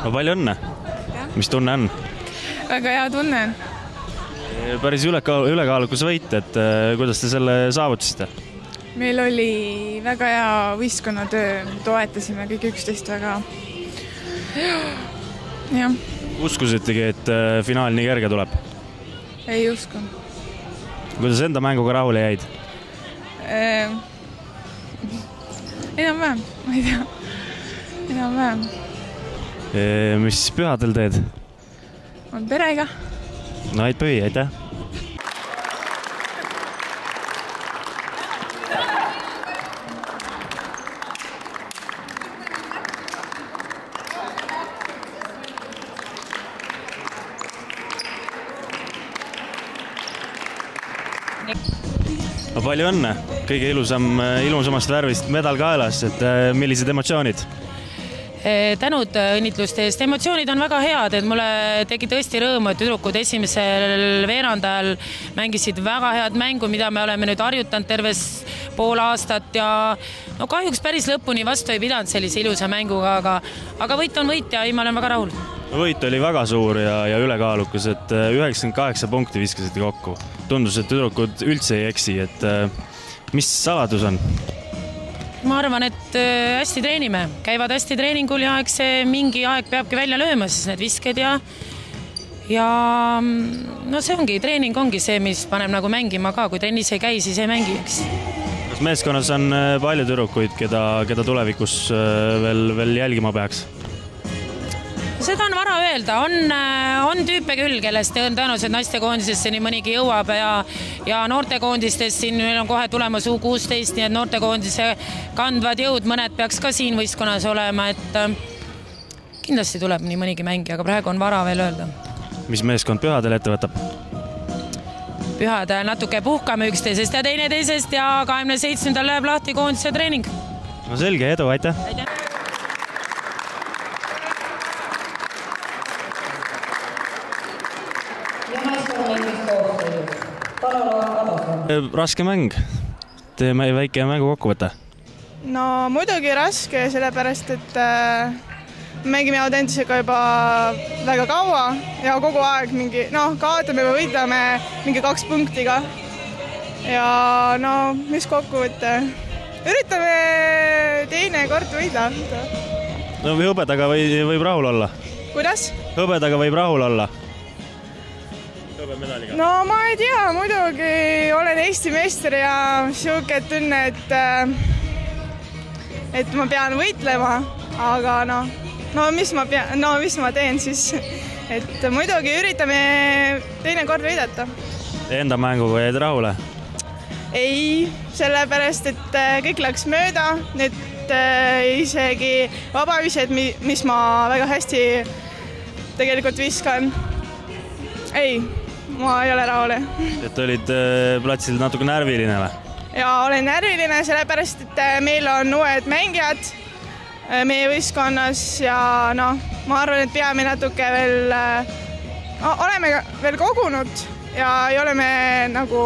No palju õnne! Mis tunne on? Väga hea tunne. Päris ülekaalukas võit, et kuidas te selle saavutasite? Meil oli väga hea võistkonnatöö, toetasime kõik üksteist väga. Ja. Uskusitegi, et finaal nii kerge tuleb? Ei usku. Kuidas enda mänguga rahule jäid? Enam-vähem, ma ei tea. Enam-vähem. Mis pühadel teed? On perega. No ait pühi, aitäh! No palju õnne! Kõige ilusamast värvist medal kaelas, et millised emotsioonid? Tänud õnnitluste eest. Emotsioonid on väga head, et mulle tegi tõesti rõõmu, et tüdrukud esimesel veerandajal mängisid väga head mängu, mida me oleme nüüd harjutanud terves pool aastat ja no kahjuks päris lõpuni vastu ei pidanud sellise ilusa mänguga, aga võit on võit ja ma olen väga rahul. Võit oli väga suur ja ülekaalukas, et 98 punkti viskasite kokku. Tundus, et tüdrukud üldse ei eksi, et mis saladus on? Ma arvan, et hästi treenime, käivad hästi treeningul ja eks see mingi aeg peabki välja lööma, siis need visked ja no see ongi, treening ongi see, mis paneb nagu mängima ka, kui trennis ei käi, siis ei mängi, eks. Kas meeskonnas on palju tüdrukuid, keda tulevikus veel jälgima peaks? Seda on vara öelda, on tüüpe küll, kellest tõenäoliselt naistekoondisesse nii mõnigi jõuab ja noortekoondistes siin meil on kohe tulemas U16, nii et noortekoondise kandvad jõud, mõned peaks ka siin võistkonnas olema, et kindlasti tuleb nii mõnigi mängi, aga praegu on vara veel öelda. Mis meeskond pühadel ette võtab? Pühadel natuke puhkame üksteisest ja teineteisest ja 27. läheb lahti koondise treening. No selge, edu, aitäh! Aitäh! Raske mäng. Teeme väike mängu kokkuvõte. No muidugi raske, sellepärast, et mängime Audentesega juba väga kaua ja kogu aeg kaotame või võidame mingi 2 punktiga. Ja no, mis kokkuvõte? Üritame teine kord võida. No hõbedaga võib rahul olla. Kuidas? Hõbedaga võib rahul olla. No ma ei tea, muidugi olen Eesti meister ja siuke tunne, et ma pean võitlema, aga mis ma teen siis, et muidugi üritame teine kord võidata. Enda mänguga jäid rahule? Ei, sellepärast, et kõik läks mööda, need isegi vabavised, mis ma väga hästi tegelikult viskan. Ei, ma ei ole rahule. Et olid platsil natuke närviline või? Ja olen närviline, sellepärast, et meil on uued mängijad meie võistkonnas ja ma arvan, et peame natuke veel, oleme veel kogunud ja ei oleme nagu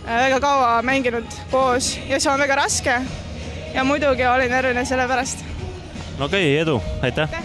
väga kaua mänginud koos ja see on väga raske ja muidugi olen närviline selle pärast. No okei, edu, aitäh!